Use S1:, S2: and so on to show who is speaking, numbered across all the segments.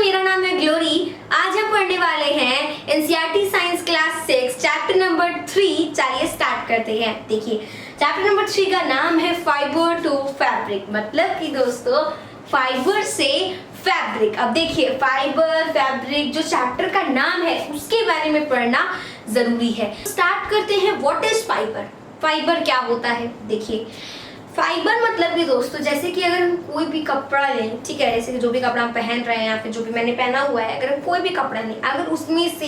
S1: मेरा नाम है ग्लोरी। आज हम पढ़ने वाले हैं NCERT science class 6 chapter number 3। चलिए स्टार्ट करते हैं। देखिए चैप्टर नंबर 3 का नाम है फाइबर टू फैब्रिक, मतलब कि दोस्तों फाइबर से फैब्रिक। अब देखिए फाइबर फैब्रिक जो चैप्टर का नाम है उसके बारे में पढ़ना जरूरी है। स्टार्ट करते हैं। What is fibre? फाइबर क्या होता है? देखिए फाइबर मतलब कि दोस्तों जैसे कि अगर हम कोई भी कपड़ा लें, ठीक है, जैसे कि जो भी कपड़ा हम पहन रहे हैं या फिर जो भी मैंने पहना हुआ है, अगर हम कोई भी कपड़ा लें, अगर उसमें से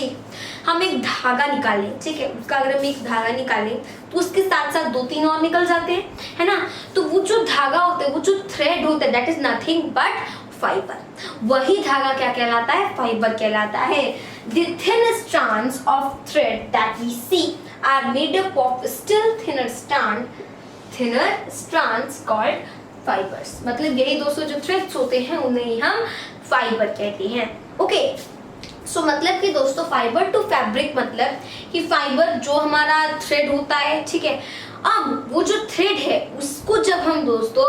S1: हम एक धागा निकालें, ठीक है, उसका अगर हम एक धागा निकालें तो उसके साथ साथ 2-3 और निकल जाते हैं, है ना। तो वो जो धागा होता है, वो जो थ्रेड होता है, that is nothing but fibre. वही धागा क्या कहलाता है? फाइबर कहलाता है। The thin strands of thread that we see are made up of still thinner strands called fibers। मतलब यही दोस्तों जो थ्रेड्स होते हैं उन्हें हम फाइबर कहते हैं। ओके, सो मतलब कि दोस्तों फाइबर टू फैब्रिक मतलब कि फाइबर जो हमारा थ्रेड होता है, ठीक है, अब वो जो थ्रेड है उसको जब हम दोस्तों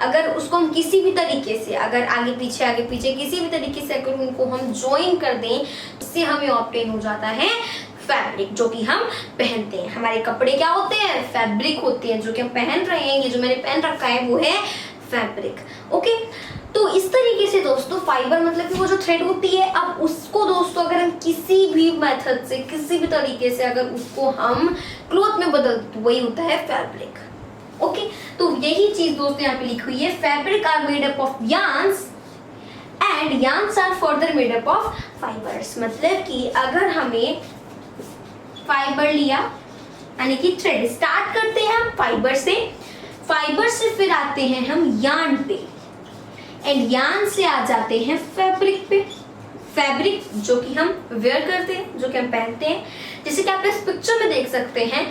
S1: अगर उसको हम किसी भी तरीके से अगर आगे पीछे किसी भी तरीके से अगर उनको हम ज्वाइन कर दें, उससे हमें ऑब्टेन हो जाता है फैब्रिक, जो कि हम पहनते हैं। हमारे कपड़े क्या होते हैं? फैब्रिक होते हैं। जो कि हम पहन रहे हैं, ये जो मैंने पहन रखा है वो है फैब्रिक। ओके, तो इस तरीके से दोस्तों फाइबर मतलब कि वो जो थ्रेड होती है, अब उसको दोस्तों अगर हम किसी भी मेथड से किसी भी तरीके से अगर उसको हम क्लॉथ में बदल तो वही होता है फैब्रिक। ओके, तो यही चीज दोस्तों यहाँ पे लिखी हुई है। Fabric are made up of yarns and yarns are further made up of fibres. मतलब कि अगर हमें फाइबर लिया यानी कि थ्रेड, स्टार्ट करते हैं हम फाइबर से फिर आते हैं हम यार्न पे, एंड यार्न से आ जाते हैं फैब्रिक पे। फैब्रिक जो कि हम वेयर करते हैं, जो कि हम पहनते हैं, जैसे कि आप इस पिक्चर में देख सकते हैं।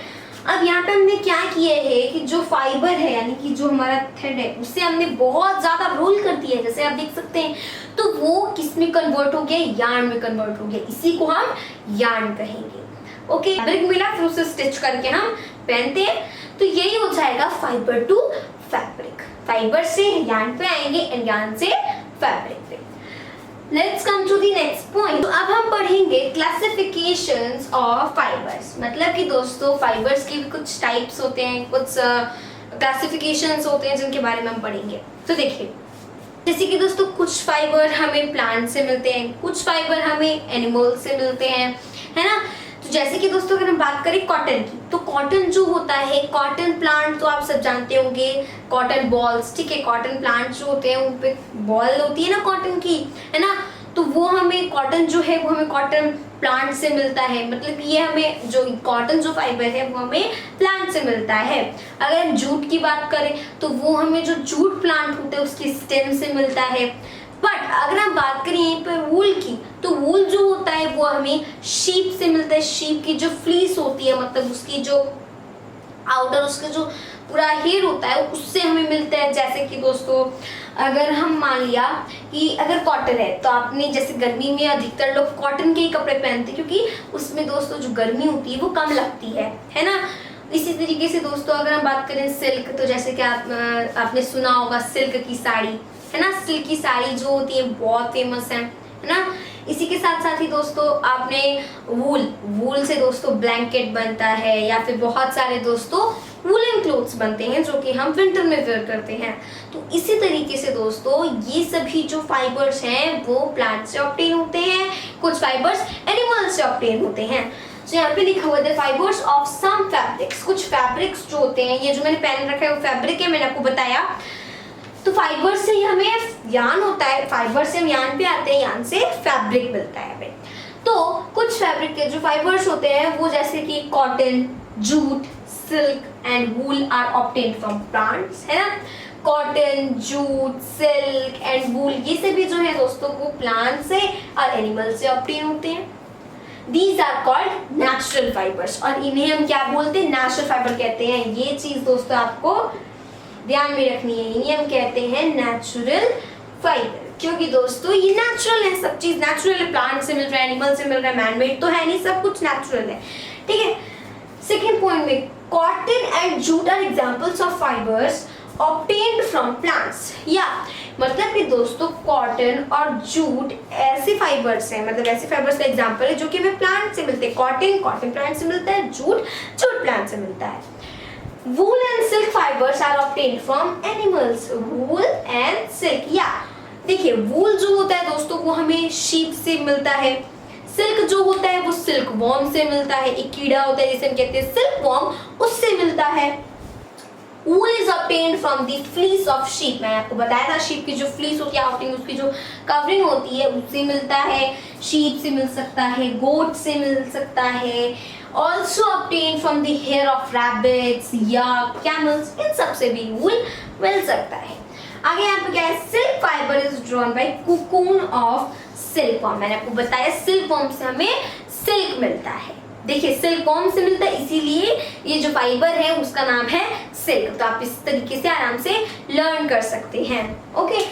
S1: अब यहाँ पे हमने क्या किया है कि जो फाइबर है यानी कि जो हमारा थ्रेड है उसे हमने बहुत ज्यादा रोल कर दिया है, जैसे आप देख सकते हैं। तो वो किस में कन्वर्ट हो गया? यार्न में कन्वर्ट हो गया। इसी को हम यार्न कहेंगे। ओके, फैब्रिक मिला फिर उसे स्टिच करके हम पहनते हैं, तो यही हो जाएगा फाइबर टू फैब्रिक। फाइबर से यार्न पे आएंगे एंड यार्न से फैब्रिक पे। Let's come to the next point. तो अब हम पढ़ेंगे क्लासिफिकेशंस ऑफ फाइबर्स। मतलब कि दोस्तों फाइबर्स के भी कुछ टाइप्स होते हैं, कुछ क्लासिफिकेशंस होते हैं जिनके बारे में हम पढ़ेंगे। तो देखिए जैसे कि दोस्तों कुछ फाइबर हमें प्लांट से मिलते हैं, कुछ फाइबर हमें एनिमल से मिलते हैं, है ना। तो जैसे कि दोस्तों अगर हम बात करें कॉटन की, तो कॉटन जो होता है, कॉटन प्लांट तो आप सब जानते होंगे, कॉटन बॉल्स, ठीक है, कॉटन प्लांट जो होते हैं उन पे बॉल होती है ना कॉटन की, है ना। तो वो हमें कॉटन जो है वो हमें कॉटन प्लांट से मिलता है। मतलब ये हमें जो कॉटन जो फाइबर है वो हमें प्लांट से मिलता है। अगर हम जूट की बात करें तो वो हमें जो जूट प्लांट होते हैं उसकी स्टेम से मिलता है। बट अगर हम बात करें यहीं पर वूल की, तो वूल जो होता है वो हमें शीप से मिलता है। शीप की जो फ्लीस होती है, मतलब उसकी जो आउटर उसका जो पूरा हेयर होता है उससे हमें मिलता है। जैसे कि दोस्तों अगर हम मान लिया कि अगर कॉटन है तो आपने जैसे गर्मी में अधिकतर लोग कॉटन के ही कपड़े पहनते हैं, क्योंकि उसमें दोस्तों जो गर्मी होती है वो कम लगती है ना। इसी तरीके से दोस्तों अगर हम बात करें सिल्क, तो जैसे कि आपने सुना होगा सिल्क की साड़ी, है ना। सिल्क की साड़ी जो होती है बहुत फेमस है ना। इसी के साथ साथ ही दोस्तों आपने वूल से दोस्तों ब्लैंकेट बनता है, या फिर बहुत सारे दोस्तों वूलन क्लोथ्स बनते हैं जो कि हम विंटर में वेयर करते हैं। तो इसी तरीके से दोस्तों ये सभी जो फाइबर्स हैं वो प्लांट से ऑब्टेन होते हैं, कुछ फाइबर्स एनिमल से ऑब्टेन होते हैं। तो यहाँ पे लिखा हुआ है फाइबर्स ऑफ सम फैब्रिक्स। कुछ फैब्रिक्स जो होते हैं, ये जो मैंने पहन रखा है वो फैब्रिक है, मैंने आपको बताया। तो फाइबर से ही हमें यार्न होता है, फाइबर से हम यार्न पे आते हैं, यार्न से फैब्रिक मिलता है हमें। तो कुछ फैब्रिक के जो फाइबर्स होते हैं वो जैसे कि cotton, jute, silk and wool are obtained from plants, है ना। Cotton, jute, silk and wool ये सभी जो है दोस्तों वो प्लांट से और एनिमल से ऑब्टेन होते हैं। These are called natural fibers, और इन्हें हम क्या बोलते हैं? नेचुरल फाइबर कहते हैं। ये चीज दोस्तों आपको ध्यान में रखनी है, इन्हें हम कहते हैं नेचुरल फाइबर, क्योंकि दोस्तों ये नेचुरल है, सब चीज नेचुरल है। प्लांट से मिल रहा है, एनिमल से मिल रहा है, मैनमेड तो है नहीं, सब कुछ नेचुरल है, ठीक है। सेकेंड पॉइंट में cotton and jute are examples of fibres obtained from plants। या मतलब कि दोस्तों कॉटन और जूट ऐसे फाइबर्स हैं, मतलब ऐसे फाइबर्स का एग्जांपल है जो कि हमें प्लांट से मिलते हैं। कॉटन प्लांट से मिलता है, जूट प्लांट से मिलता है। Wool and silk fibers are obtained from animals. Wool and silk, या देखिए वूल जो होता है दोस्तों वो हमें शीप से मिलता है, सिल्क जो होता है वो सिल्क वॉर्म से मिलता है, एक कीड़ा होता है जिसे हम कहते हैं सिल्क वॉर्म, उससे मिलता है। Wool is obtained from the fleece of sheep, मैंने आपको बताया था शीप की जो फ्लीस होती है, आउटिंग उसकी जो कवरिंग होती है उससे मिलता है, शीप से मिल सकता है, गोट से मिल सकता है, also obtained from the hair of rabbits या camels, इन सब से भी wool मिल सकता है। आगे यहाँ पे क्या है, silk fibre is drawn by cocoon of silk worm, मैंने आपको बताया सिल्क वॉर्म से हमें सिल्क मिलता है। देखिए सिल्क वॉर्म से मिलता है इसीलिए ये जो फाइबर है उसका नाम है सिल्क, तो आप इस तरीके से आराम से लर्न कर सकते हैं। ओके,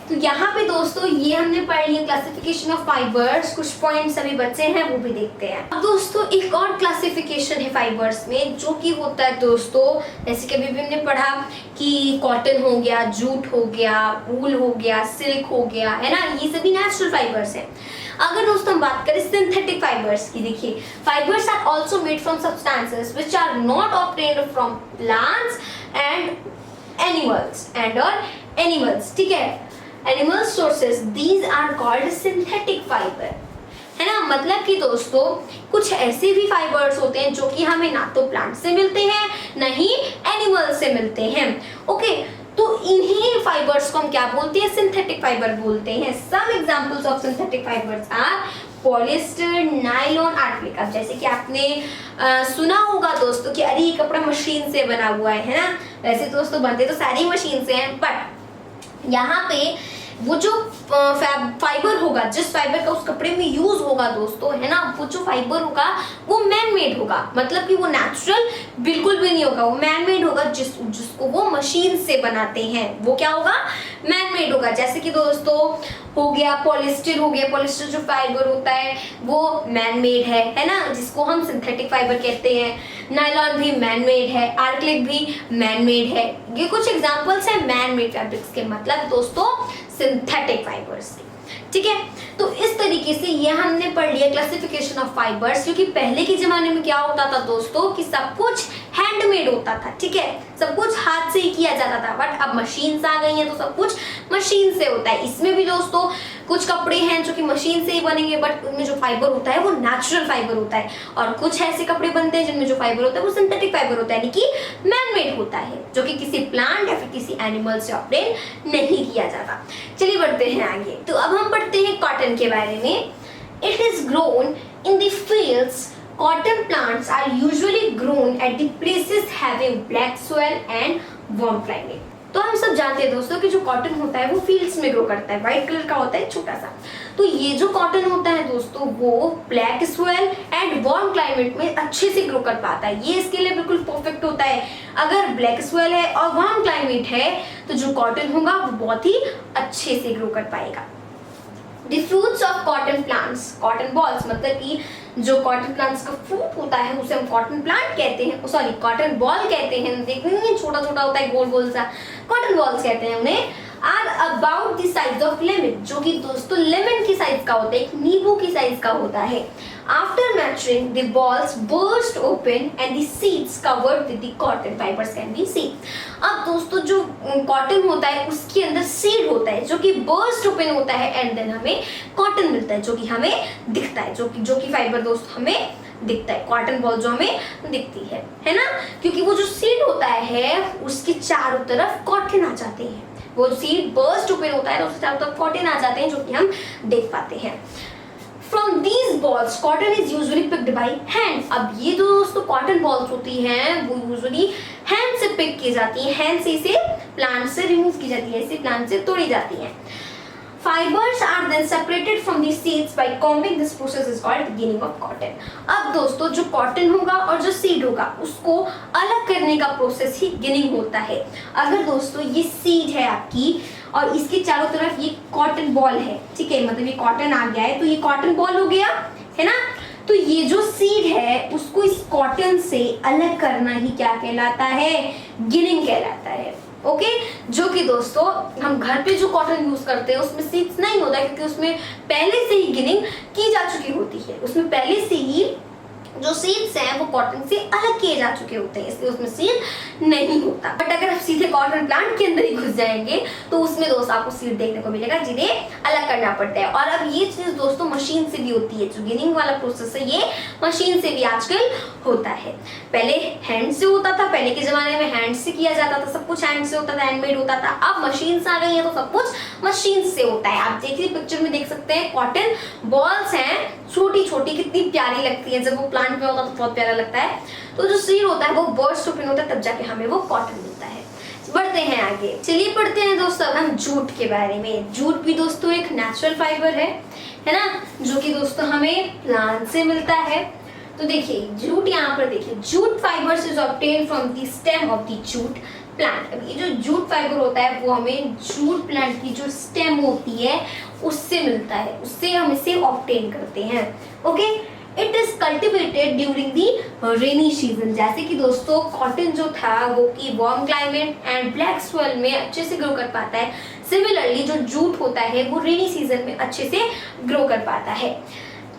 S1: तो यहाँ पे दोस्तों ये हमने पढ़ लिया क्लासिफिकेशन ऑफ फाइबर्स, कुछ पॉइंट्स अभी बचे हैं वो भी देखते हैं। अब दोस्तों एक और क्लासिफिकेशन है फाइबर्स में जो कि होता है दोस्तों, जैसे कि अभी भी हमने पढ़ा कि कॉटन हो गया, जूट हो गया, वूल हो गया, सिल्क हो गया, है ना, ये सभी नेचुरल फाइबर्स हैं। अगर दोस्तों हम बात करें सिंथेटिक फाइबर्स की, देखिए fibres are also made from substances which are not obtained from plants and animals, ठीक है, animal sources, these are called synthetic fibre, है ना। मतलब कि दोस्तों कुछ ऐसे भी फाइबर्स होते हैं जो कि हमें ना तो प्लांट से मिलते हैं ना ही एनिमल से मिलते हैं। ओके, तो इन्हीं फाइबर्स को हम क्या बोलते हैं, सिंथेटिक फाइबर बोलते हैं। Some examples of synthetic fibres are polyester, nylon, आर्टिक। अब जैसे कि आपने सुना होगा दोस्तों कि अरे ये कपड़ा मशीन से बना हुआ है ना, वैसे दोस्तों बनते तो सारी मशीन से हैं, बट यहाँ पे वो जो फाइबर होगा, जिस फाइबर का उस कपड़े में यूज होगा दोस्तों, है ना, वो जो फाइबर होगा वो मैन मेड होगा, मतलब कि वो नेचुरल बिल्कुल भी नहीं होगा, वो मैन मेड होगा। जिसको वो मशीन से बनाते हैं वो क्या होगा, मैन मेड होगा। जैसे कि दोस्तों हो गया पॉलिएस्टर, हो गया पॉलिएस्टर जो फाइबर होता है वो मैन मेड है ना, जिसको हम सिंथेटिक फाइबर कहते हैं। नायलॉन भी मैन मेड है, आर्टिक भी मैन मेड है। ये कुछ एग्जांपल्स हैं मैन मेड फैब्रिक्स के, मतलब दोस्तों सिंथेटिक फाइबर्स की, ठीक है। तो इस तरीके से ये हमने पढ़ लिया क्लासिफिकेशन ऑफ फाइबर्स, क्योंकि पहले के जमाने में क्या होता था दोस्तों कि सब कुछ हैंडमेड होता था, ठीक है, सब कुछ हाथ से ही किया जाता था, बट अब मशीन्स आ गई हैं तो सब कुछ मशीन से होता है। इसमें भी दोस्तों कुछ कपड़े हैं जो कि मशीन से ही बनेंगे, बट उनमें जो फाइबर होता है वो नेचुरल फाइबर होता है, और कुछ ऐसे कपड़े बनते हैं जिनमें जो फाइबर होता है वो सिंथेटिक फाइबर होता है, यानी कि मैन मेड होता है, जो कि किसी प्लांट या फिर किसी एनिमल से ऑब्टेन नहीं किया जाता। चलिए बढ़ते हैं आगे। तो अब हम पढ़ते हैं कॉटन के बारे में। It is grown in the fields. Cotton plants are usually grown at the places having black soil and warm climate. तो हम सब जानते हैं दोस्तों कि जो कॉटन होता है वो फील्ड्स में ग्रो करता है, व्हाइट कलर का होता है छोटा सा। तो ये जो कॉटन होता है दोस्तों वो black soil and warm climate में अच्छे से ग्रो कर पाता है, ये इसके लिए बिल्कुल परफेक्ट होता है। अगर ब्लैक सॉइल है और वार्म क्लाइमेट है तो जो कॉटन होगा वो बहुत ही अच्छे से ग्रो कर पाएगा। The fruits of cotton plants, cotton balls, मतलब कि जो कॉटन प्लांट्स का फ्रूट होता है उसे हम कॉटन प्लांट कहते हैं, सॉरी कॉटन बॉल कहते हैं। देखिए छोटा छोटा होता है गोल गोल सा, कॉटन बॉल्स कहते हैं उन्हें। Are about the size of lemon, जो कि दोस्तों लेमन की साइज का होता है, एक नींबू की साइज का होता है। After maturing, the balls burst open and the seeds covered with the cotton fibers can be seen. अब दोस्तों जो कॉटन होता है उसके अंदर सीड होता है जो कि बर्स्ट ओपन होता है एंड देन हमें कॉटन मिलता है जो कि हमें दिखता है, जो कि फाइबर दोस्तों हमें दिखता है, कॉटन बॉल जो हमें दिखती है ना, क्योंकि वो जो सीड होता है उसके चारों तरफ कॉटन आ जाते हैं, वो सीड बर्स्ट ओपन होता है तो उसके चारों तरफ कॉटन आ जाते हैं जो कि हम देख पाते हैं। From these balls, cotton is usually picked by hand. अब ये जो दोस्तों कॉटन बॉल्स होती हैं वो यूजुअली हैंड से पिक की जाती हैं, हैंड से इसे प्लांट से रिमूव की जाती है, इसे प्लांट से तोड़ी जाती हैं। Fibers are then separated from the seeds by combing. This process is called ginning of cotton. अब दोस्तों जो कॉटन होगा और जो सीड होगा उसको अलग करने का प्रोसेस ही गिनिंग होता है। अगर दोस्तों ये सीड है आपकी और इसके चारों तरफ ये कॉटन बॉल है, ठीक है, मतलब ये कॉटन आ गया है तो ये कॉटन बॉल हो गया है ना, तो ये जो सीड है उसको इस कॉटन से अलग करना ही क्या कहलाता है, गिनिंग कहलाता है। ओके, जो कि दोस्तों हम घर पे जो कॉटन यूज करते हैं उसमें सीड्स नहीं होता है, क्योंकि उसमें पहले से ही गिनिंग की जा चुकी होती है, उसमें पहले से ही जो सीड्स हैं वो कॉटन से अलग किए जा चुके होते हैं, इसलिए उसमें सीड नहीं होता। बट अगर आप सीधे कॉटन प्लांट के अंदर ही घुस जाएंगे तो उसमें दोस्तों आपको सीड देखने को मिलेगा जिन्हें अलग करना पड़ता है। और अब ये चीज दोस्तों मशीन से भी होती है, जो गिनिंग वाला प्रोसेस है ये मशीन से भी आजकल होता है। पहले हैंड से होता था, पहले के जमाने में हैंड से किया जाता था, सब कुछ हैंड से होता था, हैंडमेड होता था। अब मशीन आ गई है तो सब कुछ मशीन से होता है। आप देखिए पिक्चर में देख सकते हैं कॉटन बॉल्स हैं छोटी छोटी, कितनी प्यारी लगती है, जब वो प्लांट में होता है तो बहुत प्यारा लगता है। तो जो सीड होता है वो बर्स्ट ओपन होता है, तब जाके हमें वो कॉटन मिलता है। बढ़ते हैं आगे, चलिए पढ़ते हैं दोस्तों अब हम जूट के बारे में। जूट भी दोस्तों एक नेचुरल फाइबर है ना, जो कि दोस्तों हमें प्लांट से मिलता है। तो देखिए जूट, यहाँ पर देखिए jute fibres is obtain from the stem of the jute plant. अब ये जो जूट फाइबर होता है वो हमें जूट प्लांट की जो स्टेम होती है उससे मिलता है, उससे हम इसे ऑब्टेन करते हैं। Okay, it is cultivated during the rainy season. जैसे कि दोस्तों कॉटन जो था वो कि warm climate and black soil में अच्छे से ग्रो कर पाता है। सिमिलरली जो जूट होता है वो रेनी सीजन में अच्छे से ग्रो कर पाता है।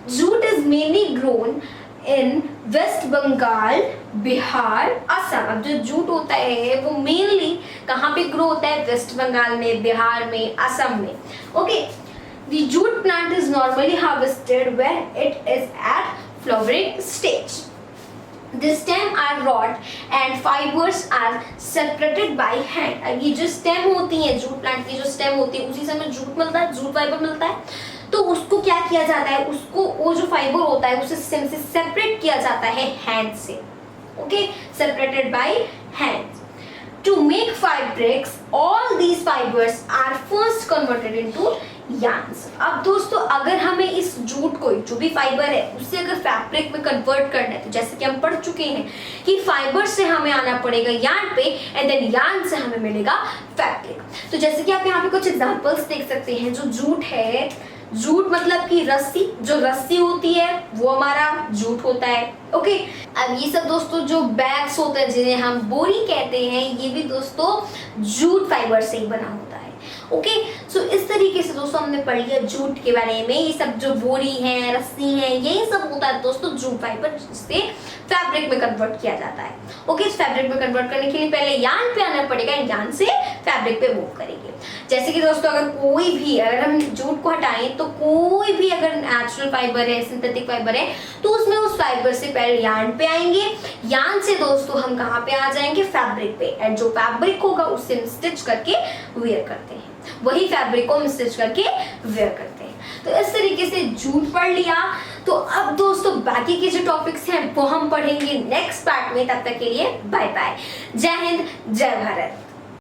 S1: Jute is mainly grown in West Bengal, Bihar, Assam. अब जो जूट होता है वो मेनली कहाँ पे ग्रो होता है? वेस्ट बंगाल में, बिहार में, असम में। Okay, the jute plant is normally harvested when it is at flowering stage. The stem are wrought and fibers are separated by hand. अब ये जो स्टेम होती है जूट प्लांट की, जो स्टेम होती है उसी से हमें जूट मिलता है, जूट फाइबर मिलता है। तो उसको क्या किया जाता है, उसको वो जो फाइबर होता है उसे स्टेम से सेपरेट किया जाता है हैंड से। Okay, separated by hand. To make fabrics, all these fibers are first converted into yarns. अब दोस्तों अगर हमें इस जूट को, जो भी फाइबर है, उससे अगर फैब्रिक में कन्वर्ट करना है, तो जैसे कि हम पढ़ चुके हैं कि फाइबर से हमें आना पड़ेगा यार्न पे एंड देन यार्न से हमें मिलेगा फैब्रिक। तो जैसे कि आप यहाँ पे कुछ एग्जांपल्स देख सकते हैं। जो जूट है, जूट मतलब कि रस्सी, जो रस्सी होती है वो हमारा जूट होता है। ओके, अब ये सब दोस्तों जो बैग्स होते हैं जिन्हें हम बोरी कहते हैं, ये भी दोस्तों जूट फाइबर से ही बना होता है। ओके, सो इस तरीके से दोस्तों हमने पढ़ लिया जूट के बारे में। ये सब जो बोरी है, रस्सी है, यही सब होता है दोस्तों जूट फाइबर, जिससे फैब्रिक में कन्वर्ट किया जाता है। ओके, इस फैब्रिक में कन्वर्ट करने के लिए पहले यार्न पे आना पड़ेगा, यार्न से फैब्रिक पे मूव करेंगे। जैसे कि दोस्तों अगर कोई भी, अगर हम जूट को हटाएं तो कोई भी अगर नेचुरल फाइबर है, सिंथेटिक फाइबर है, तो उसमें उस फाइबर से पहले यार्न पे आएंगे, यार्न से दोस्तों हम कहाँ पे आ जाएंगे? फैब्रिक पे। एंड जो फैब्रिक होगा उससे हम स्टिच करके वेयर करते हैं, वही फैब्रिक को हम स्टिच करके वेयर करते हैं। तो इस तरीके से जूट पढ़ लिया। तो अब दोस्तों बाकी के जो टॉपिक्स हैं वो हम पढ़ेंगे नेक्स्ट पार्ट में। तब तक के लिए बाय बाय, जय हिंद, जय भारत।